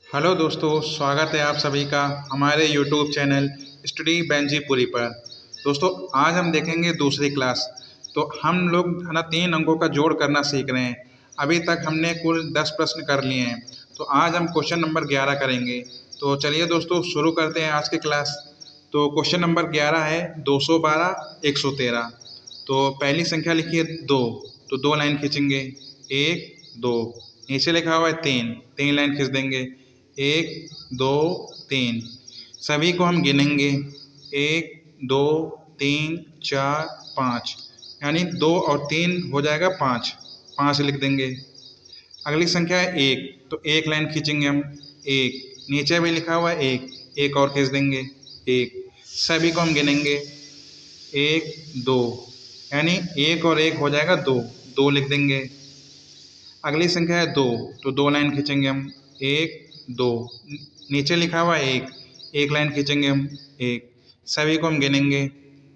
Hello दोस्तों, स्वागत है आप सभी का हमारे यूट्यूब चैनल स्टडी बेंजीपुरी पर। दोस्तों, आज हम देखेंगे दूसरी क्लास। तो हम लोग है ना 3 अंकों का जोड़ करना सीख रहे हैं। अभी तक हमने कुल 10 प्रश्न कर लिए हैं। तो आज हम क्वेश्चन नंबर 11 करेंगे। तो चलिए दोस्तों, शुरू करते हैं आज की क्लास। तो क्वेश्चन नंबर 11 है 212 113। तो पहली संख्या लिखिए 2। तो 2 लाइन खींचेंगे, 1 2। नीचे लिखा हुआ है 3, 3 लाइन खींच देंगे, 1 2 3। सभी को हम गिनेंगे, 1 2 3 4 5, यानी 2 और 3 हो जाएगा 5, 5 लिख देंगे। अगली संख्या है 1। तो 1 लाइन खींचेंगे हम, 1। नीचे भी लिखा हुआ है 1, 1 और खींच देंगे, 1। सभी को हम गिनेंगे, 1 2, यानी 1 और 1 हो जाएगा 2, 2 लिख देंगे। अगली संख्या है 2। तो 2 लाइन खींचेंगे हम, 1 2। नीचे लिखा हुआ है 1, 1 लाइन खींचेंगे हम, 1। सभी को हम गिनेंगे,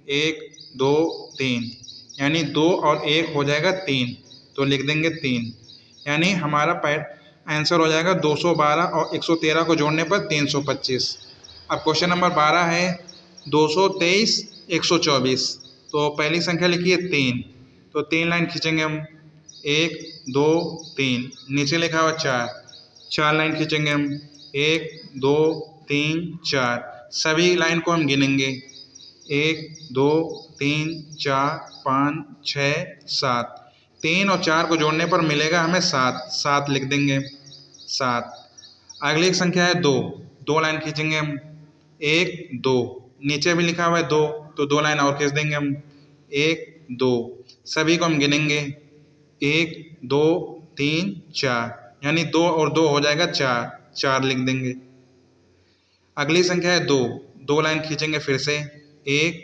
1 2 3, यानी 2 और 1 हो जाएगा 3, तो लिख देंगे 3। यानी हमारा आंसर हो जाएगा 212 और 113 को जोड़ने पर 325। अब क्वेश्चन नंबर 12 है 223 124। तो पहली संख्या लिखिए 3। तो 3 लाइन खींचेंगे हम, 1 2 3। नीचे लिखा हुआ 4, 4 लाइन खींचेंगे हम, 1 2 3 4। सभी लाइन को हम गिनेंगे, 1 2 3 4 5 6 7। 3 और 4 को जोड़ने पर मिलेगा हमें 7, 7 लिख देंगे, 7। अगली एक संख्या है 2। 2 लाइन खींचेंगे हम, 1 2। नीचे भी लिखा हुआ है 2, तो 2 लाइन और खींच देंगे हम, 1 2। सभी को हम गिनेंगे, 1 2 3 4, यानी 2 और 2 हो जाएगा 4, 4 लिख देंगे। अगली संख्या है 2। 2 लाइन खींचेंगे फिर से, 1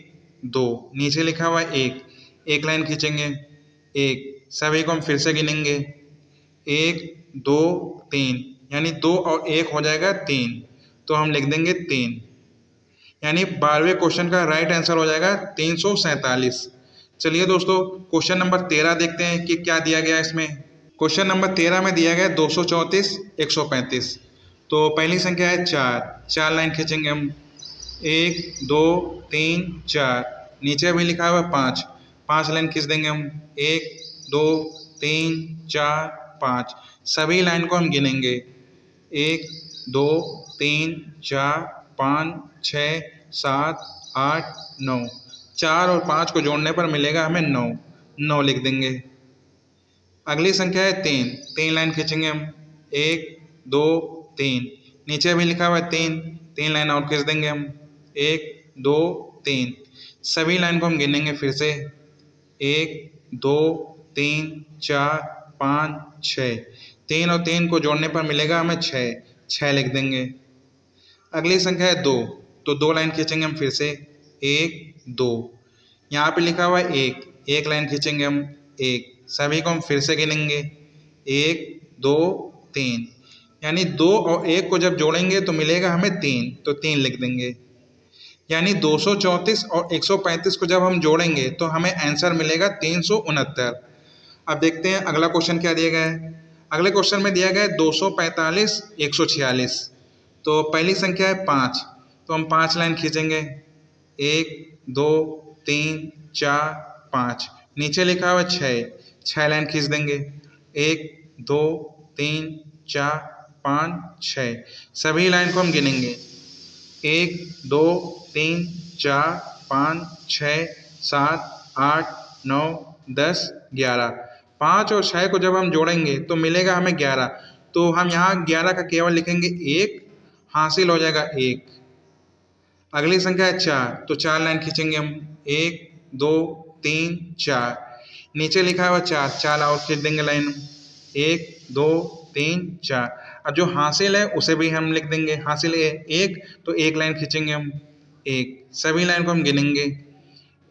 2। नीचे लिखा हुआ है 1, 1 लाइन खींचेंगे, 1। सभी को हम फिर से गिनेंगे, 1 2 3, यानी 2 और 1 हो जाएगा 3, तो हम लिख देंगे 3। यानी 12वें क्वेश्चन का राइट आंसर हो जाएगा 347। चलिए दोस्तों, क्वेश्चन नंबर 13 देखते हैं कि क्या दिया गया इसमें। क्वेश्चन नंबर 13 में दिया गया 234 135। तो पहली संख्या है 4, 4 लाइन खींचेंगे हम, 1 2 3 4। नीचे भी लिखा हुआ है 5, 5 लाइन खींच देंगे हम, 1 2 3 4 5। सभी लाइन को हम गिनेंगे, 1 2 3 4 5 6 7 8 9। 4 और 5 को जोड़ने पर मिलेगा हमें 9, 9 लिख देंगे। अगली संख्या है 3। 3 लाइन खींचेंगे हम, 1 2 3। नीचे भी लिखा हुआ है 3, 3 लाइन और खींच देंगे हम, 1 2 3। सभी लाइन को हम गिनेंगे फिर से, 1 2 3 4 5 6। 3 और 3 को जोड़ने पर मिलेगा हमें 6, 6 लिख देंगे। अगली संख्या है 2। तो 2 लाइन खींचेंगे हम फिर से, 1 2। यहाँ पे लिखा हुआ है 1, 1 लाइन खींचेंगे हम, 1। सभी को हम फिर से गिनेंगे, 1 2 3। यानी 2 और 1 को जब जोड़ेंगे तो मिलेगा हमें 3, तो 3 लिख देंगे। यानी 234 और 135 को जब हम जोड़ेंगे तो हमें आंसर मिलेगा 369। अब देखते हैं अगला क्वेश्चन क्या दिया गया है। अगले क्वेश्चन में दिया गया है 245 146। तो पहली संख्या है 5। तो हम 5 लाइन खींचेंगे, 1 2 3 4 5। नीचे लिखा हुआ है 6, 6 लाइन खींच देंगे, 1 2 3 4 5 6। सभी लाइन को हम गिनेंगे, 1 2 3 4 5 6 7 8 9 10 11। 5 और 6 को जब हम जोड़ेंगे तो मिलेगा हमें 11। तो हम यहाँ 11 का केवल लिखेंगे 1, हासिल हो जाएगा 1। अगली संख्या है 4। तो 4 लाइन खींचेंगे हम, 1 2 3 4। नीचे लिखा हुआ 4, 4 और खींच देंगे लाइन, 1 2 3 4। अब जो हासिल है उसे भी हम लिख देंगे, हासिल है 1, तो 1 लाइन खींचेंगे हम, 1। सभी लाइन को हम गिनेंगे,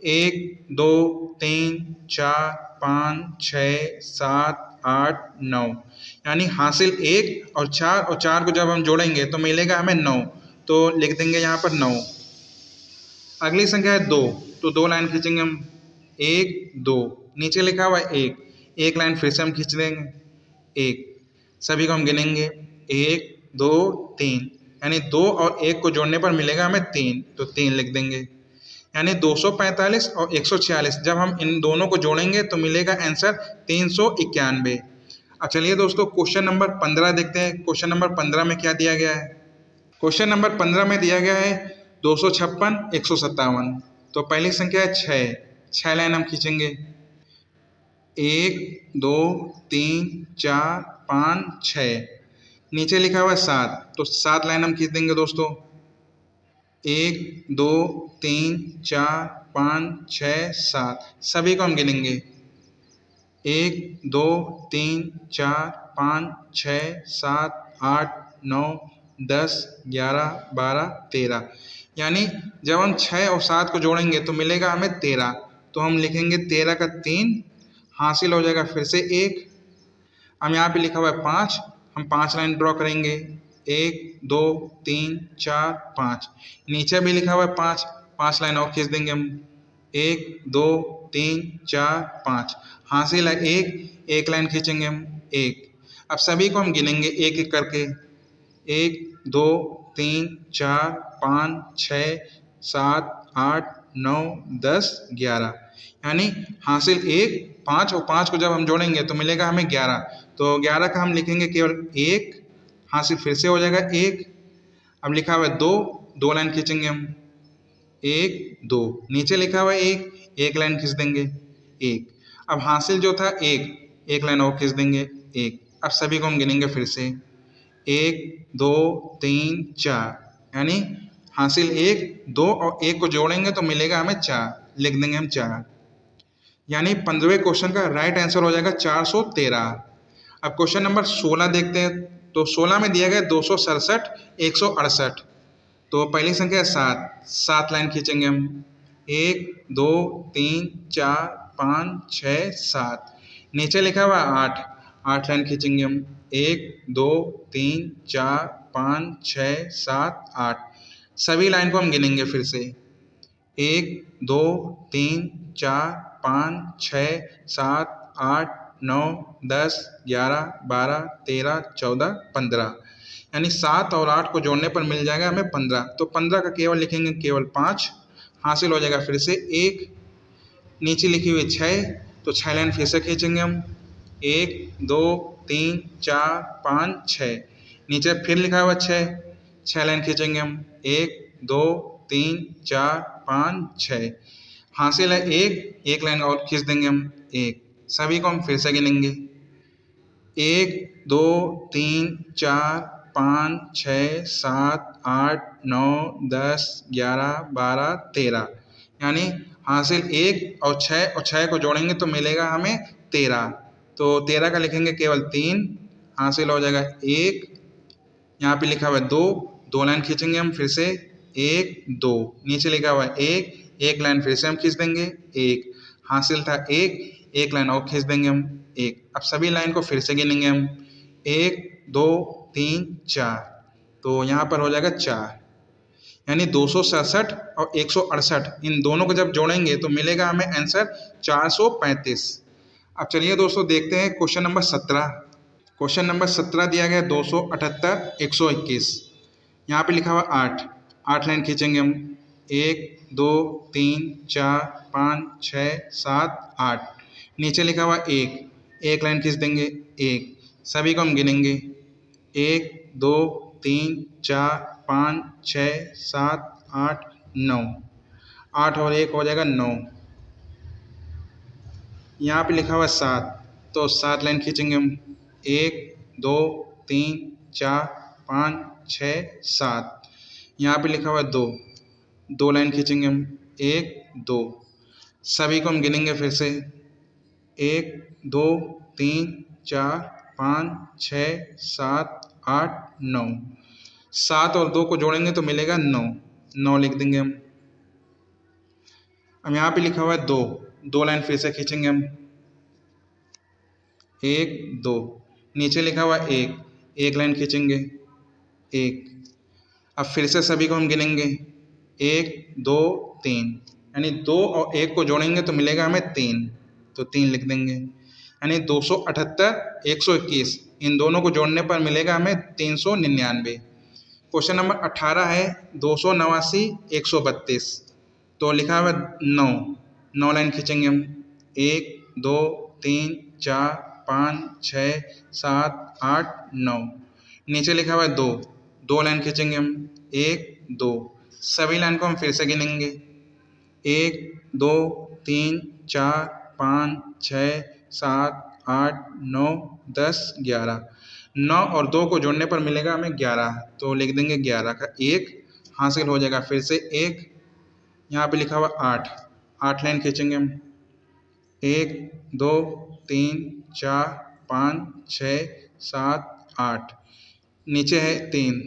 1 2 3 4 5 6 7 8 9। यानी हासिल 1 और 4 को जब हम जोड़ेंगे तो मिलेगा हमें 9, तो लिख देंगे यहाँ पर 9। अगली संख्या है 2। तो 2 लाइन खींचेंगे हम, 1 2। नीचे लिखा हुआ है 1, 1 लाइन फिर से हम खींच देंगे, 1। सभी को हम गिनेंगे, 1 2 3, यानी 2 और 1 को जोड़ने पर मिलेगा हमें 3, तो 3 लिख देंगे। यानी 245 और 146 जब हम इन दोनों को जोड़ेंगे तो मिलेगा आंसर 391। अब चलिए दोस्तों क्वेश्चन नंबर 15 देखते हैं। क्वेश्चन नंबर 15 में क्या दिया गया है। क्वेश्चन नंबर 15 में दिया गया है 256 157। तो पहली संख्या है 6, 6 लाइन हम खींचेंगे। 1 2 3 4 5 6, नीचे लिखा हुआ है 7, तो 7 लाइन हम खींच देंगे दोस्तों। 1 2 3 4 5 6 7, सभी को हम गिनेंगे। 1 2 3 4 5 6 7 8 9 10 11 12 13, यानी जब हम 6 और 7 को जोड़ेंगे तो मिलेगा हमें 13, तो हम लिखेंगे 13 का 3, हासिल हो जाएगा फिर से 1। अब यहाँ पे लिखा हुआ है 5, हम 5 लाइन ड्रॉ करेंगे। 1 2 3 4 5, नीचे भी लिखा हुआ है 5, 5 लाइन और खींच देंगे हम। 1 2 3 4 5, हासिल है 1, 1 लाइन खींचेंगे हम 1। अब सभी को हम गिनेंगे एक एक करके। 1 2 3 4 5 6 7 8 9 10 11, यानी हासिल 1, 5 और 5 को जब हम जोड़ेंगे तो मिलेगा हमें 11, तो 11 का हम लिखेंगे केवल 1, हासिल फिर से हो जाएगा 1। अब लिखा हुआ है 2, 2 लाइन खींचेंगे हम। 1 2, नीचे लिखा हुआ है 1, 1 लाइन खींच देंगे 1। अब हासिल जो था 1, 1 लाइन और खींच देंगे 1। अब सभी को हम गिनेंगे फिर से। 1 2 3 4, यानी हासिल 1 2 और 1 को जोड़ेंगे तो मिलेगा हमें 4, लिख देंगे हम 4। यानी 15वें क्वेश्चन का राइट आंसर हो जाएगा 413। अब क्वेश्चन नंबर 16 देखते हैं। तो 16 में दिया गया 267 168। तो पहली संख्या है 7, 7 लाइन खींचेंगे हम। 1 2 3 4 5 6 7, नीचे लिखा हुआ है 8, 8 लाइन खींचेंगे हम। 1 2 3 4 5 6 7 8, सभी लाइन को हम गिनेंगे फिर से। 1 2 3 4 5 6 7 8 9 10 11 12 13 14 15, यानी 7 और 8 को जोड़ने पर मिल जाएगा हमें 15, तो 15 का केवल लिखेंगे केवल 5, हासिल हो जाएगा फिर से 1। नीचे लिखी हुई 6, तो 6 लाइन फिर से खींचेंगे हम। 1 2 3 4 5 6, नीचे फिर लिखा हुआ 6, 6 लाइन खींचेंगे हम। 1 2 3 4 5 6, हासिल है 1, 1 लाइन और खींच देंगे हम 1। सभी को हम फिर से गिनेंगे। 1 2 3 4 5 6 7 8 9 10 11 12 13, यानी हासिल 1 और 6 को जोड़ेंगे तो मिलेगा हमें 13, तो 13 का लिखेंगे केवल 3, हासिल हो जाएगा 1। यहाँ पे लिखा हुआ है 2, 2 लाइन खींचेंगे हम फिर से। 1 2, नीचे लिखा हुआ है 1, 1 लाइन फिर से हम खींच देंगे 1, हासिल था 1, 1 लाइन और खींच देंगे हम 1। अब सभी लाइन को फिर से गिनेंगे हम। 1 2 3 4, तो यहाँ पर हो जाएगा 4, यानी 267 और 168 इन दोनों को जब जोड़ेंगे तो मिलेगा हमें आंसर 435। अब चलिए दोस्तों देखते हैं क्वेश्चन नंबर 17। क्वेश्चन नंबर 17 दिया गया 278 121। यहाँ पे लिखा हुआ 8, 8 लाइन खींचेंगे हम। 1 2 3 4 5 6 7 8, नीचे लिखा हुआ 1, 1 लाइन खींच देंगे 1। सभी को हम गिनेंगे। 1 2 3 4 5 6 7 8 9, 8 और 1 हो जाएगा 9। यहाँ पे लिखा हुआ 7, तो 7 लाइन खींचेंगे हम। 1 2 3 4 5 6 7, यहाँ पे लिखा हुआ 2, 2 लाइन खींचेंगे हम। 1 2, सभी को हम गिनेंगे फिर से। 1 2 3 4 5 6 7 8 9, 7 और 2 को जोड़ेंगे तो मिलेगा 9, 9 लिख देंगे हम। अब यहाँ पे लिखा हुआ है 2, 2 लाइन फिर से खींचेंगे हम। 1 2, नीचे लिखा हुआ 1, 1 लाइन खींचेंगे 1। अब फिर से सभी को हम गिनेंगे। 1 2 3, यानी 2 और 1 को जोड़ेंगे तो मिलेगा हमें 3, तो 3 लिख देंगे। यानी 278 121 इन दोनों को जोड़ने पर मिलेगा हमें 399। क्वेश्चन नंबर 18 है 289 132। तो लिखा हुआ 9, 9 लाइन खींचेंगे हम। 1 2 3 4 5 6 7 8 9। नीचे लिखा हुआ है 2, 2 लाइन खींचेंगे हम। 1 2। सभी लाइन को हम फिर से गिनेंगे। 1 2 3 4 5 6 7 8 9 10 11। 9 और 2 को जोड़ने पर मिलेगा हमें 11, तो लिख देंगे 11 का 1 हासिल हो जाएगा। फिर से 1, यहाँ पे लिखा हुआ 8, 8 लाइन खींचेंगे हम। 1 2 3 4 5 6 7 8। नीचे है 3,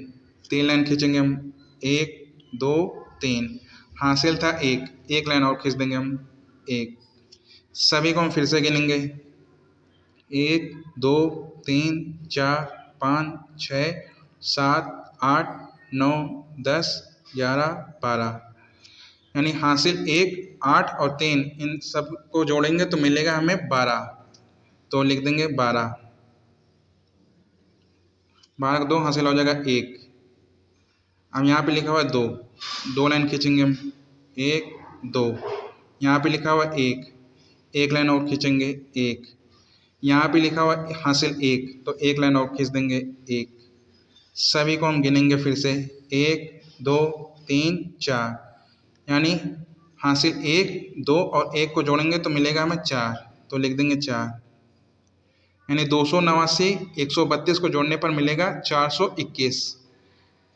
3 लाइन खींचेंगे हम। 1 2 3। हासिल था 1, 1 लाइन और खींच देंगे हम। 1। सभी को हम फिर से गिनेंगे। 1 2 3 4 5 6 7 8 9 10 11 12। यानी हासिल 1 8 और 3 इन सब को जोड़ेंगे तो मिलेगा हमें 12, तो लिख देंगे 12। 12 का 2 हासिल हो जाएगा 1। अब यहाँ पे लिखा हुआ है 2, 2 लाइन खींचेंगे हम। 1 2। यहाँ पे लिखा हुआ 1, 1 लाइन और खींचेंगे। 1। यहाँ पे लिखा हुआ हासिल 1, तो 1 लाइन और खींच देंगे। 1। सभी को हम गिनेंगे फिर से। 1 2 3 4। यानी हासिल 1 2 और 1 को जोड़ेंगे तो मिलेगा हमें 4, तो लिख देंगे 4। यानी 289 132 को जोड़ने पर मिलेगा 421।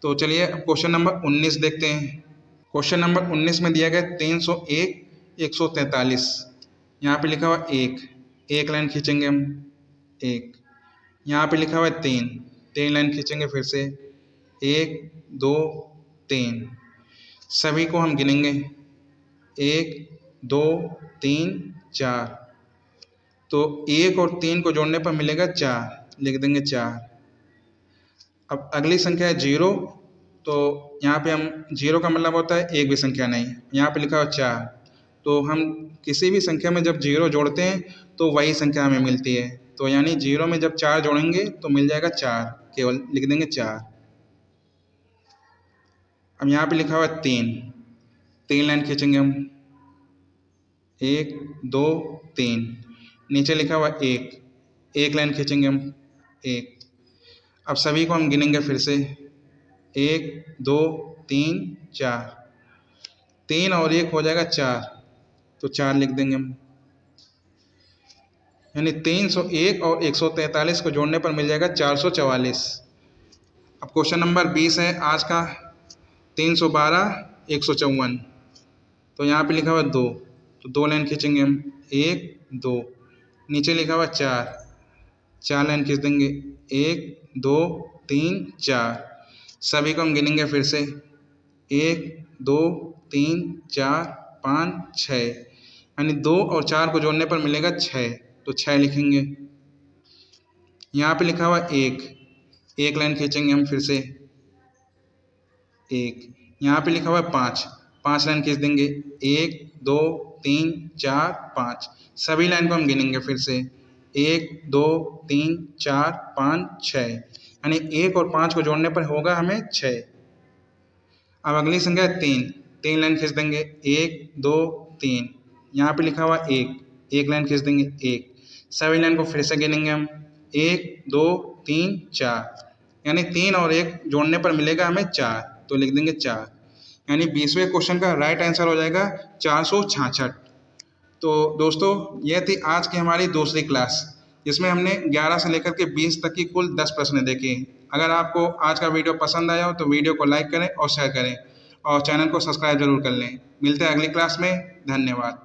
तो चलिए अब क्वेश्चन नंबर 19 देखते हैं। क्वेश्चन नंबर 19 में दिया गया 301 143। यहाँ पे लिखा हुआ 1, 1 लाइन खींचेंगे हम। 1। यहाँ पे लिखा हुआ है 3, 3 लाइन खींचेंगे फिर से। 1 2 3। सभी को हम गिनेंगे। 1 2 3 4। तो 1 और 3 को जोड़ने पर मिलेगा 4, लिख देंगे 4। अब अगली संख्या है 0। तो यहाँ पे हम 0 का मतलब होता है एक भी संख्या नहीं। यहाँ पे लिखा हुआ 4, तो हम किसी भी संख्या में जब 0 जोड़ते हैं तो वही संख्या हमें मिलती है। तो यानी 0 में जब 4 जोड़ेंगे तो मिल जाएगा 4, केवल लिख देंगे 4। अब यहाँ पे लिखा हुआ 3, 3 लाइन खींचेंगे हम। 1 2 3। नीचे लिखा हुआ 1, 1 लाइन खींचेंगे हम। 1। अब सभी को हम गिनेंगे फिर से। 1 2 3 4। 3 और 1 हो जाएगा 4, तो 4 लिख देंगे हम। यानी 301 और 143 को जोड़ने पर मिल जाएगा 444। अब क्वेश्चन नंबर 20 है आज का 312 154। तो यहाँ पे लिखा हुआ 2, तो 2 लाइन खींचेंगे हम। 1 2। नीचे लिखा हुआ 4, 4 लाइन खींच देंगे। 1 2 3 4। सभी को हम गिनेंगे फिर से। 1 2 3 4 5 6। यानी 2 और 4 को जोड़ने पर मिलेगा 6, तो 6 लिखेंगे। यहाँ पे लिखा हुआ 1, 1 लाइन खींचेंगे हम फिर से। 1। यहाँ पे लिखा हुआ 5, 5 लाइन खींच देंगे। 1 2 3 4 5। सभी लाइन को हम गिनेंगे फिर से। 1 2 3 4 5 6। यानी 1 और 5 को जोड़ने पर होगा हमें 6। अब अगली संख्या 3, 3 लाइन खींच देंगे। 1 2 3। यहाँ पे लिखा हुआ 1, 1 लाइन खींच देंगे। 1। सभी लाइन को फिर से गिनेंगे हम। 1 2 3 4। यानी 3 और 1 जोड़ने पर मिलेगा हमें 4, तो लिख देंगे 4। यानी 20वें क्वेश्चन का राइट आंसर हो जाएगा 466। तो दोस्तों यह थी आज की हमारी दूसरी क्लास, जिसमें हमने 11 से लेकर के 20 तक की कुल 10 प्रश्न देखे। अगर आपको आज का वीडियो पसंद आया हो तो वीडियो को लाइक करें और शेयर करें और चैनल को सब्सक्राइब जरूर कर लें। मिलते हैं अगली क्लास में। धन्यवाद।